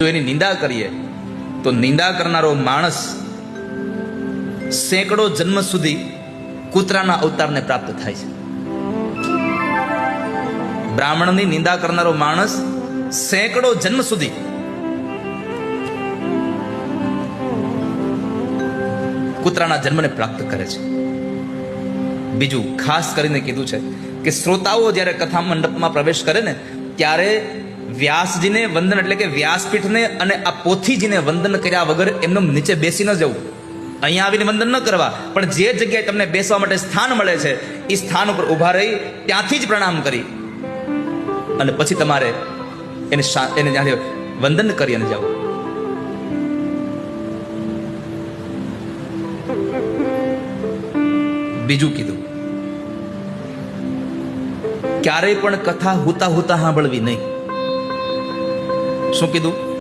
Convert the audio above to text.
જો એની નિંદા કરીએ તો નિંદા કરનારો માણસ સેંકડો જન્મ સુધી કૂતરાના અવતારને પ્રાપ્ત થાય છે. બ્રાહ્મણની નિંદા કરનારો માણસ સેંકડો જન્મ સુધી કૂતરાના જન્મને પ્રાપ્ત કરે છે. બીજું ખાસ કરીને કીધું છે કે શ્રોતાઓ જ્યારે કથા મંડપમાં પ્રવેશ કરે ને ત્યારે વ્યાસજીને વંદન એટલે કે વ્યાસપીઠને અને આ પોથીજીને વંદન કર્યા વગર એમને નીચે બેસી ન જવું, અહીંયા આવીને વંદન ન કરવા, પણ જે જગ્યાએ તમને બેસવા માટે સ્થાન મળે છે એ સ્થાન ઉપર ઊભા રહી ત્યાંથી જ પ્રણામ કરી અને પછી તમારે એને ત્યાંથી વંદન કરી અને જાઓ. બીજું કીધું, ક્યારેય પણ કથા હુતા હુતા સાંભળવી નહીં. શું કીધું?